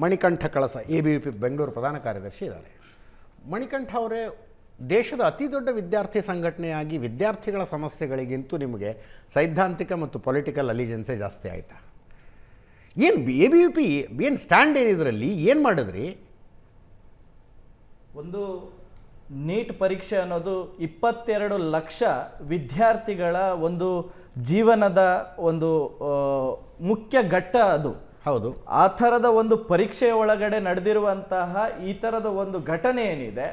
ಮಣಿಕಂಠ ಕಳಸ ABVP Bengaluru ಪ್ರಧಾನ ಕಾರ್ಯದರ್ಶಿ ಇದ್ದಾರೆ. ಮಣಿಕಂಠ ಅವರೇ, ದೇಶದ ಅತಿ ದೊಡ್ಡ ವಿದ್ಯಾರ್ಥಿ ಸಂಘಟನೆಯಾಗಿ ವಿದ್ಯಾರ್ಥಿಗಳ ಸಮಸ್ಯೆಗಳಿಗಿಂತೂ ನಿಮಗೆ ಸೈದ್ಧಾಂತಿಕ ಮತ್ತು ಪೊಲಿಟಿಕಲ್ ಅಲಿಜೆನ್ಸೇ ಜಾಸ್ತಿ ಆಯಿತಾ? ಏನು ABVP ಏನು ಸ್ಟ್ಯಾಂಡ್ ಏನಿದ್ರಲ್ಲಿ ಏನು ಮಾಡಿದ್ರಿ? ಒಂದು ನೀಟ್ ಪರೀಕ್ಷೆ ಅನ್ನೋದು 22 ಲಕ್ಷ ವಿದ್ಯಾರ್ಥಿಗಳ ಒಂದು ಜೀವನದ ಒಂದು ಮುಖ್ಯ ಘಟ್ಟ ಅದು. ಹೌದು, ಆ ಥರದ ಒಂದು ಪರೀಕ್ಷೆಯ ಒಳಗಡೆ ನಡೆದಿರುವಂತಹ ಈ ಥರದ ಒಂದು ಘಟನೆ ಏನಿದೆ,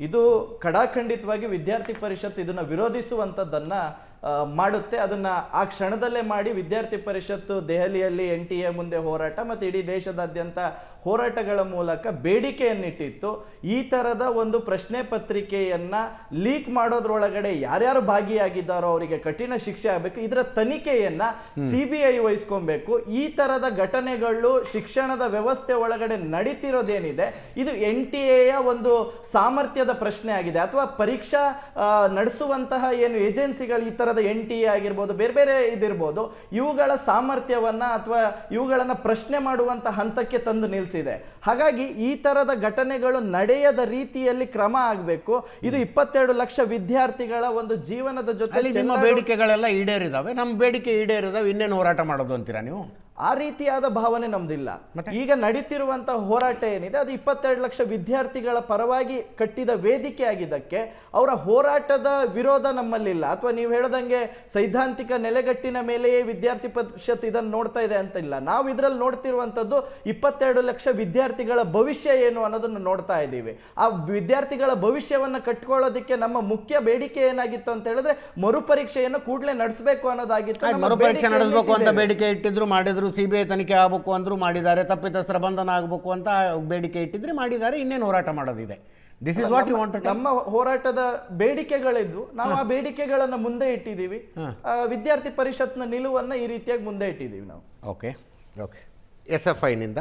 ಇದು ಕಡಾಖಂಡಿತವಾಗಿ ವಿದ್ಯಾರ್ಥಿ ಪರಿಷತ್ ಇದನ್ನು ವಿರೋಧಿಸುವಂಥದ್ದನ್ನು ಮಾಡುತ್ತೆ. ಅದನ್ನು ಆ ಕ್ಷಣದಲ್ಲೇ ಮಾಡಿ ವಿದ್ಯಾರ್ಥಿ ಪರಿಷತ್ತು ದೆಹಲಿಯಲ್ಲಿ NTA ಮುಂದೆ ಹೋರಾಟ ಮತ್ತು ಇಡೀ ದೇಶದಾದ್ಯಂತ ಹೋರಾಟಗಳ ಮೂಲಕ ಬೇಡಿಕೆಯನ್ನಿಟ್ಟಿತ್ತು. ಈ ಥರದ ಒಂದು ಪ್ರಶ್ನೆ ಪತ್ರಿಕೆಯನ್ನು ಲೀಕ್ ಮಾಡೋದ್ರೊಳಗಡೆ ಯಾರ್ಯಾರು ಭಾಗಿಯಾಗಿದ್ದಾರೋ ಅವರಿಗೆ ಕಠಿಣ ಶಿಕ್ಷೆ ಆಗಬೇಕು. ಇದರ ತನಿಖೆಯನ್ನು CBI ವಹಿಸ್ಕೊಬೇಕು. ಈ ಥರದ ಘಟನೆಗಳು ಶಿಕ್ಷಣದ ವ್ಯವಸ್ಥೆ ಒಳಗಡೆ ನಡೀತಿರೋದೇನಿದೆ, ಇದು NTA ಒಂದು ಸಾಮರ್ಥ್ಯದ ಪ್ರಶ್ನೆ ಆಗಿದೆ. ಅಥವಾ ಪರೀಕ್ಷಾ ನಡೆಸುವಂತಹ ಏನು ಏಜೆನ್ಸಿಗಳು, ಈ ಥರದ NTA ಆಗಿರ್ಬೋದು, ಬೇರೆ ಬೇರೆ ಇದಿರ್ಬೋದು, ಇವುಗಳ ಸಾಮರ್ಥ್ಯವನ್ನು ಅಥವಾ ಇವುಗಳನ್ನು ಪ್ರಶ್ನೆ ಮಾಡುವಂಥ ಹಂತಕ್ಕೆ ತಂದು ನಿಲ್ಲಿಸಿದೆ. ಹಾಗಾಗಿ ಈ ಥರದ ಘಟನೆಗಳು ನಡೆಯದ ರೀತಿಯಲ್ಲಿ ಕ್ರಮ ಆಗಬೇಕು. ಇದು 22 ಲಕ್ಷ ವಿದ್ಯಾರ್ಥಿಗಳ ಒಂದು ಜೀವನದ ಜೊತೆ ನಿಮ್ಮ ಬೇಡಿಕೆಗಳೆಲ್ಲ ಈಡೇರಿದಾವೆ, ನಮ್ಮ ಬೇಡಿಕೆ ಈಡೇರಿದಾವೆ, ಇನ್ನೇನು ಹೋರಾಟ ಮಾಡೋದು ಅಂತೀರಾ ನೀವು? ಆ ರೀತಿಯಾದ ಭಾವನೆ ನಮ್ದಿಲ್ಲ. ಈಗ ನಡೀತಿರುವಂತಹ ಹೋರಾಟ ಏನಿದೆ, ಅದು 22 ಲಕ್ಷ ವಿದ್ಯಾರ್ಥಿಗಳ ಪರವಾಗಿ ಕಟ್ಟಿದ ವೇದಿಕೆ ಆಗಿದ್ದಕ್ಕೆ ಅವರ ಹೋರಾಟದ ವಿರೋಧ ನಮ್ಮಲ್ಲಿಲ್ಲ. ಅಥವಾ ನೀವು ಹೇಳದಂಗೆ ಸೈದ್ಧಾಂತಿಕ ನೆಲೆಗಟ್ಟಿನ ಮೇಲೆಯೇ ವಿದ್ಯಾರ್ಥಿ ಪರಿಷತ್ ಇದನ್ನು ನೋಡ್ತಾ ಇದೆ ಅಂತ ಇಲ್ಲ. ನಾವು ಇದರಲ್ಲಿ ನೋಡ್ತಿರುವಂಥದ್ದು 22 ಲಕ್ಷ ವಿದ್ಯಾರ್ಥಿಗಳ ಭವಿಷ್ಯ ಏನು ಅನ್ನೋದನ್ನು ನೋಡ್ತಾ ಇದ್ದೀವಿ. ಆ ವಿದ್ಯಾರ್ಥಿಗಳ ಭವಿಷ್ಯವನ್ನು ಕಟ್ಕೊಳ್ಳೋದಕ್ಕೆ ನಮ್ಮ ಮುಖ್ಯ ಬೇಡಿಕೆ ಏನಾಗಿತ್ತು ಅಂತ ಹೇಳಿದ್ರೆ, ಮರುಪರೀಕ್ಷೆಯನ್ನು ಕೂಡಲೇ ನಡೆಸಬೇಕು ಅನ್ನೋದಾಗಿತ್ತು. ಮರುಪರೀಕ್ಷೆ ನಡೆಸಬೇಕು ಅಂತ ಬೇಡಿಕೆ ಇಟ್ಟಿದ್ರು, ಮಾಡಿದ್ರು. CBI ತನಿಖೆ ಆಗಬೇಕು ಅಂದ್ರು ಮಾಡಿದ್ದಾರೆ, ತಪ್ಪಿತಸ್ಥರ ಬಂಧನ ಆಗಬೇಕು ಅಂತ ಬೇಡಿಕೆ ಇಟ್ಟಿದ್ರೆ ಮಾಡಿದ್ದಾರೆ. ಇನ್ನೇನು ಹೋರಾಟ ಮಾಡೋದಿದೆ? This is what you want. ನಮ್ಮ ಹೋರಾಟದ ಬೇಡಿಕೆಗಳಿದ್ದು ನಾವು ಆ ಬೇಡಿಕೆಗಳನ್ನು ಮುಂದೆ ಇಟ್ಟಿದ್ದೀವಿ. ವಿದ್ಯಾರ್ಥಿ ಪರಿಷತ್ನ ನಿಲುವನ್ನು ಈ ರೀತಿಯಾಗಿ ಮುಂದೆ ಇಟ್ಟಿದ್ದೀವಿ ನಾವು. ಓಕೆ, SFI ನಿಂದ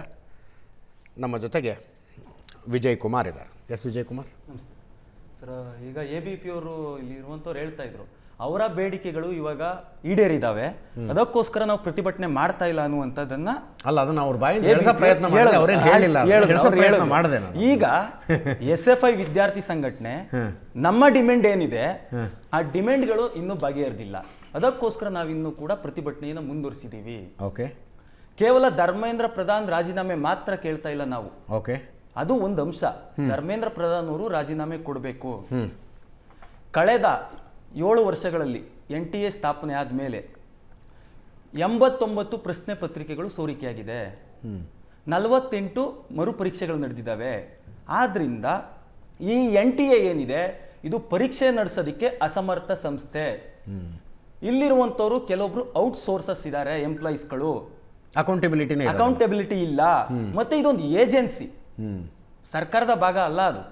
ನಮ್ಮ ಜೊತೆಗೆ ವಿಜಯ್ ಕುಮಾರ್ ಇದ್ದಾರೆ. ವಿಜಯ್ ಕುಮಾರ್. ನಮಸ್ತೆ ಸರ್. ಈಗ ABVP ಅವರು ಇಲ್ಲಿ ಇರುವಂಥವ್ರು ಹೇಳ್ತಾ ಇದ್ರು, ಅವರ ಬೇಡಿಕೆಗಳು ಇವಾಗ ಈಡೇರಿದಾವೆ, ಅದಕ್ಕೋಸ್ಕರ ನಾವು ಪ್ರತಿಭಟನೆ ಮಾಡ್ತಾ ಇಲ್ಲ ಅನ್ನುವಂಥದ್ದನ್ನ. ಅಲ್ಲ, ಅದನ್ನ ಅವ್ರ ಬಾಯಿಂದ ಹೇಳಿಸೋ ಪ್ರಯತ್ನ ಮಾಡಿದೆ, ಅವರೇನು ಹೇಳಿಲ್ಲ, ಪ್ರಯತ್ನ ಮಾಡಿದೆ. ಈಗ SFI ವಿದ್ಯಾರ್ಥಿ ಸಂಘಟನೆ ನಮ್ಮ ಡಿಮ್ಯಾಂಡ್ ಏನಿದೆ, ಆ ಡಿಮ್ಯಾಂಡ್ಗಳು ಇನ್ನೂ ಬಗೆಹರಿದಿಲ್ಲ. ಅದಕ್ಕೋಸ್ಕರ ನಾವಿನ್ನೂ ಕೂಡ ಪ್ರತಿಭಟನೆಯನ್ನು ಮುಂದುವರಿಸಿದ್ದೀವಿ. ಓಕೆ, ಕೇವಲ ಧರ್ಮೇಂದ್ರ ಪ್ರಧಾನ್ ರಾಜೀನಾಮೆ ಮಾತ್ರ ಕೇಳ್ತಾ ಇಲ್ಲ ನಾವು. ಓಕೆ, ಅದು ಒಂದು ಅಂಶ. ಧರ್ಮೇಂದ್ರ ಪ್ರಧಾನ್ ಅವರು ರಾಜೀನಾಮೆ ಕೊಡಬೇಕು. ಕಳೆದ 7 ವರ್ಷಗಳಲ್ಲಿ NTA ಸ್ಥಾಪನೆ ಆದಮೇಲೆ 89 ಪ್ರಶ್ನೆ ಪತ್ರಿಕೆಗಳು ಸೋರಿಕೆಯಾಗಿದೆ, 48 ಮರುಪರೀಕ್ಷೆಗಳು ನಡೆದಿದ್ದಾವೆ. ಆದ್ರಿಂದ ಈ NTA ಏನಿದೆ, ಇದು ಪರೀಕ್ಷೆ ನಡೆಸೋದಕ್ಕೆ ಅಸಮರ್ಥ ಸಂಸ್ಥೆ. ಇಲ್ಲಿರುವಂಥವ್ರು ಕೆಲವೊಬ್ರು ಔಟ್ಸೋರ್ಸಸ್ ಇದ್ದಾರೆ, ಎಂಪ್ಲಾಯೀಸ್ಗಳು. ಅಕೌಂಟಬಿಲಿಟಿ ಇಲ್ಲ. ಮತ್ತೆ ಇದೊಂದು ಏಜೆನ್ಸಿ, ಸರ್ಕಾರದ ಭಾಗ ಅಲ್ಲ ಅದು.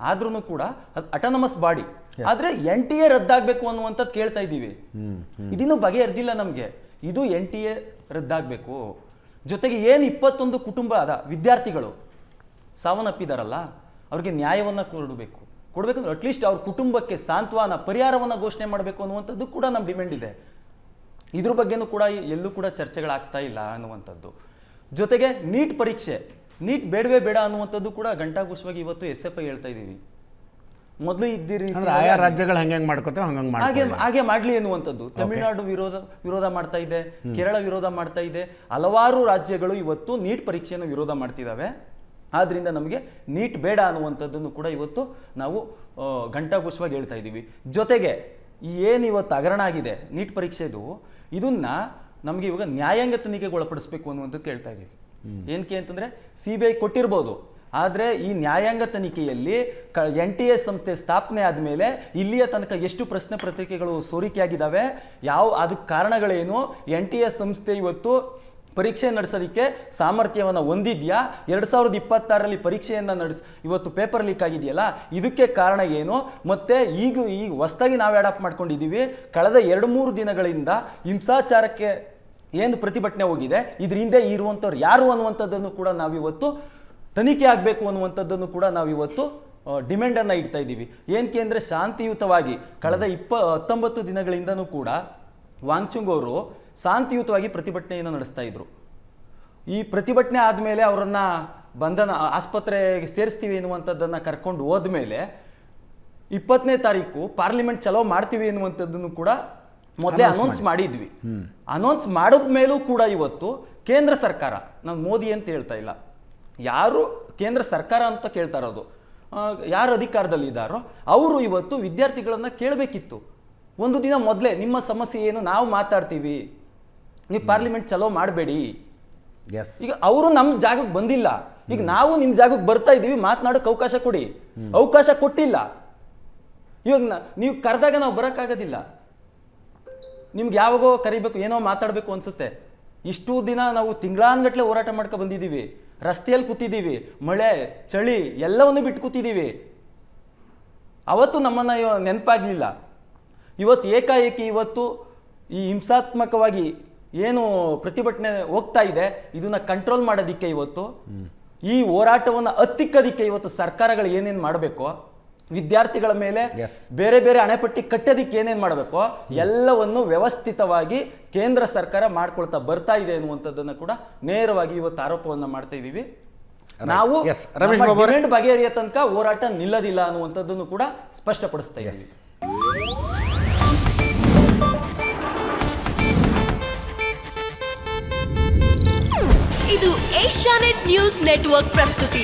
ಆದ್ರೂ ಕೂಡ ಅದು ಅಟಾನಮಸ್ ಬಾಡಿ. ಆದ್ರೆ NTA ರದ್ದಾಗಬೇಕು ಅನ್ನುವಂಥದ್ದು ಕೇಳ್ತಾ ಇದ್ದೀವಿ. ಇದಿನ್ನೂ ಬಗೆಹರಿದಿಲ್ಲ ನಮಗೆ. ಇದು NTA ರದ್ದಾಗಬೇಕು. ಜೊತೆಗೆ ಏನು 21 ಕುಟುಂಬದ ವಿದ್ಯಾರ್ಥಿಗಳು ಸಾವನ್ನಪ್ಪಿದಾರಲ್ಲ, ಅವ್ರಿಗೆ ನ್ಯಾಯವನ್ನು ಕೊಡಬೇಕಂದ್ರೆ ಅಟ್ಲೀಸ್ಟ್ ಅವ್ರ ಕುಟುಂಬಕ್ಕೆ ಸಾಂತ್ವನ ಪರಿಹಾರವನ್ನು ಘೋಷಣೆ ಮಾಡಬೇಕು ಅನ್ನುವಂಥದ್ದು ಕೂಡ ನಮ್ಮ ಡಿಮ್ಯಾಂಡ್ ಇದೆ. ಇದ್ರ ಬಗ್ಗೆನೂ ಕೂಡ ಎಲ್ಲೂ ಕೂಡ ಚರ್ಚೆಗಳಾಗ್ತಾ ಇಲ್ಲ ಅನ್ನುವಂಥದ್ದು. ಜೊತೆಗೆ ನೀಟ್ ಪರೀಕ್ಷೆ, ನೀಟ್ ಬೇಡವೇ ಬೇಡ ಅನ್ನುವಂಥದ್ದು ಕೂಡ ಘಂಟಾಘೋಷವಾಗಿ ಇವತ್ತು SFI ಹೇಳ್ತಾ ಇದ್ದೀವಿ. ಮೊದಲು ಇದ್ದೀರಿ ಆಯಾ ರಾಜ್ಯಗಳು ಹಂಗೆ ಮಾಡ್ಕೋತೇವೆ, ಹಾಗೆ ಮಾಡ್ಲಿ ಎನ್ನುವಂಥದ್ದು. ತಮಿಳುನಾಡು ವಿರೋಧ ಮಾಡ್ತಾ ಇದೆ, ಕೇರಳ ವಿರೋಧ ಮಾಡ್ತಾ ಇದೆ, ಹಲವಾರು ರಾಜ್ಯಗಳು ಇವತ್ತು ನೀಟ್ ಪರೀಕ್ಷೆಯನ್ನು ವಿರೋಧ ಮಾಡ್ತಿದ್ದಾವೆ. ಆದ್ರಿಂದ ನಮಗೆ ನೀಟ್ ಬೇಡ ಅನ್ನುವಂಥದ್ದನ್ನು ಕೂಡ ಇವತ್ತು ನಾವು ಘಂಟಾಘೋಷವಾಗಿ ಹೇಳ್ತಾ ಇದ್ದೀವಿ. ಜೊತೆಗೆ ಏನು ಇವತ್ತು ಹಗರಣ ಆಗಿದೆ ನೀಟ್ ಪರೀಕ್ಷೆದು, ಇದನ್ನ ನಮಗೆ ಇವಾಗ ನ್ಯಾಯಾಂಗ ತನಿಖೆಗೆ ಒಳಪಡಿಸಬೇಕು ಅನ್ನುವಂಥದ್ದು ಕೇಳ್ತಾ ಇದ್ದೀವಿ. ಏನಕ್ಕೆ ಅಂತಂದ್ರೆ CBI ಕೊಟ್ಟಿರ್ಬೋದು, ಆದರೆ ಈ ನ್ಯಾಯಾಂಗ ತನಿಖೆಯಲ್ಲಿ NTA ಸಂಸ್ಥೆ ಸ್ಥಾಪನೆ ಆದಮೇಲೆ ಇಲ್ಲಿಯ ತನಕ ಎಷ್ಟು ಪ್ರಶ್ನೆ ಪತ್ರಿಕೆಗಳು ಸೋರಿಕೆಯಾಗಿದ್ದಾವೆ, ಅದಕ್ಕೆ ಕಾರಣಗಳೇನು, NTA ಸಂಸ್ಥೆ ಇವತ್ತು ಪರೀಕ್ಷೆ ನಡೆಸೋದಕ್ಕೆ ಸಾಮರ್ಥ್ಯವನ್ನು ಹೊಂದಿದ್ಯಾ, 2026ರಲ್ಲಿ ಪರೀಕ್ಷೆಯನ್ನು ಇವತ್ತು ಪೇಪರ್ ಲೀಕ್ ಆಗಿದೆಯಲ್ಲ, ಇದಕ್ಕೆ ಕಾರಣ ಏನು? ಮತ್ತೆ ಈಗ ಹೊಸದಾಗಿ ನಾವು ಅಡಾಪ್ಟ್ ಮಾಡ್ಕೊಂಡಿದ್ದೀವಿ, ಕಳೆದ 2-3 ದಿನಗಳಿಂದ ಹಿಂಸಾಚಾರಕ್ಕೆ ಏನು ಪ್ರತಿಭಟನೆ ಹೋಗಿದೆ, ಇದ್ರ ಹಿಂದೆ ಇರುವಂಥವ್ರು ಯಾರು ಅನ್ನುವಂಥದ್ದನ್ನು ಕೂಡ ನಾವಿವತ್ತು ತನಿಖೆ ಆಗಬೇಕು ಅನ್ನುವಂಥದ್ದನ್ನು ಕೂಡ ನಾವಿವತ್ತು ಡಿಮ್ಯಾಂಡನ್ನು ಇಡ್ತಾ ಇದ್ದೀವಿ. ಏನಕ್ಕೆ ಅಂದರೆ ಶಾಂತಿಯುತವಾಗಿ ಕಳೆದ 19 ದಿನಗಳಿಂದನೂ ಕೂಡ ವಾಂಗ್ಚುಂಗ್ ಅವರು ಶಾಂತಿಯುತವಾಗಿ ಪ್ರತಿಭಟನೆಯನ್ನು ನಡೆಸ್ತಾ ಇದ್ರು. ಈ ಪ್ರತಿಭಟನೆ ಆದಮೇಲೆ ಅವರನ್ನ ಬಂಧನ ಆಸ್ಪತ್ರೆಗೆ ಸೇರಿಸ್ತೀವಿ ಎನ್ನುವಂಥದ್ದನ್ನು ಕರ್ಕೊಂಡು ಹೋದ್ಮೇಲೆ 20ನೇ ತಾರೀಕು ಪಾರ್ಲಿಮೆಂಟ್ ಚಲೋ ಮಾಡ್ತೀವಿ ಎನ್ನುವಂಥದ್ದನ್ನು ಕೂಡ ಮೊದಲೇ ಅನೌನ್ಸ್ ಮಾಡಿದ್ವಿ. ಅನೌನ್ಸ್ ಮಾಡಿದ್ಮೇಲೂ ಕೂಡ ಇವತ್ತು ಕೇಂದ್ರ ಸರ್ಕಾರ, ನಾನು ಮೋದಿ ಅಂತ ಹೇಳ್ತಾ ಇಲ್ಲ, ಯಾರು ಕೇಂದ್ರ ಸರ್ಕಾರ ಅಂತ ಕೇಳ್ತಾ ಇರೋದು, ಯಾರು ಅಧಿಕಾರದಲ್ಲಿದ್ದಾರೋ ಅವರು ಇವತ್ತು ವಿದ್ಯಾರ್ಥಿಗಳನ್ನ ಕೇಳಬೇಕಿತ್ತು. ಒಂದು ದಿನ ಮೊದಲೇ ನಿಮ್ಮ ಸಮಸ್ಯೆ ಏನು ನಾವು ಮಾತಾಡ್ತೀವಿ, ನೀವು ಪಾರ್ಲಿಮೆಂಟ್ ಚಲೋ ಮಾಡಬೇಡಿ. ಈಗ ಅವರು ನಮ್ಮ ಜಾಗಕ್ಕೆ ಬಂದಿಲ್ಲ, ಈಗ ನಾವು ನಿಮ್ಮ ಜಾಗಕ್ಕೆ ಬರ್ತಾ ಇದ್ದೀವಿ, ಮಾತನಾಡೋಕೆ ಅವಕಾಶ ಕೊಡಿ. ಅವಕಾಶ ಕೊಟ್ಟಿಲ್ಲ. ಇವಾಗ ನೀವು ಕರೆದಾಗ ನಾವು ಬರೋಕ್ಕಾಗೋದಿಲ್ಲ. ನಿಮ್ಗೆ ಯಾವಾಗೋ ಕರಿಬೇಕು, ಏನೋ ಮಾತಾಡಬೇಕು ಅನ್ಸುತ್ತೆ. ಇಷ್ಟು ದಿನ ನಾವು ತಿಂಗಳಾನ್ಗಟ್ಲೆ ಹೋರಾಟ ಮಾಡ್ಕೊ ಬಂದಿದ್ದೀವಿ, ರಸ್ತೆಯಲ್ಲಿ ಕೂತಿದ್ದೀವಿ, ಮಳೆ ಚಳಿ ಎಲ್ಲವನ್ನು ಬಿಟ್ಟು ಕೂತಿದ್ದೀವಿ. ಅವತ್ತು ನಮ್ಮನ್ನು ನೆನಪಾಗಲಿಲ್ಲ. ಇವತ್ತು ಏಕಾಏಕಿ ಇವತ್ತು ಈ ಹಿಂಸಾತ್ಮಕವಾಗಿ ಏನು ಪ್ರತಿಭಟನೆ ಹೋಗ್ತಾ ಇದೆ ಇದನ್ನ ಕಂಟ್ರೋಲ್ ಮಾಡೋದಿಕ್ಕೆ ಇವತ್ತು ಈ ಹೋರಾಟವನ್ನು ಹತ್ತಿಕ್ಕೋದಿಕ್ಕೆ ಇವತ್ತು ಸರ್ಕಾರಗಳು ಏನೇನು ಮಾಡಬೇಕು, ವಿದ್ಯಾರ್ಥಿಗಳ ಮೇಲೆ ಬೇರೆ ಬೇರೆ ಅಣೆಪಟ್ಟಿ ಕಟ್ಟೋದಿಕ್ಕೆ ಏನೇನು ಮಾಡಬೇಕು ಎಲ್ಲವನ್ನು ವ್ಯವಸ್ಥಿತವಾಗಿ ಕೇಂದ್ರ ಸರ್ಕಾರ ಮಾಡ್ಕೊಳ್ತಾ ಬರ್ತಾ ಇದೆ ಅನ್ನುವಂಥದ್ದನ್ನು ಕೂಡ ನೇರವಾಗಿ ಇವತ್ತು ಆರೋಪವನ್ನ ಮಾಡ್ತಾ ಇದ್ದೀವಿ. ನಾವು ಡಿಮ್ಯಾಂಡ್ ಬಗೆಹರಿಯ ತನಕ ಹೋರಾಟ ನಿಲ್ಲದಿಲ್ಲ ಅನ್ನುವಂಥದ್ದನ್ನು ಕೂಡ ಸ್ಪಷ್ಟಪಡಿಸ್ತಾ ಇದ್ದೀವಿ. ಇದು ಏಷ್ಯಾನೆಟ್ ನ್ಯೂಸ್ ನೆಟ್ವರ್ಕ್ ಪ್ರಸ್ತುತಿ.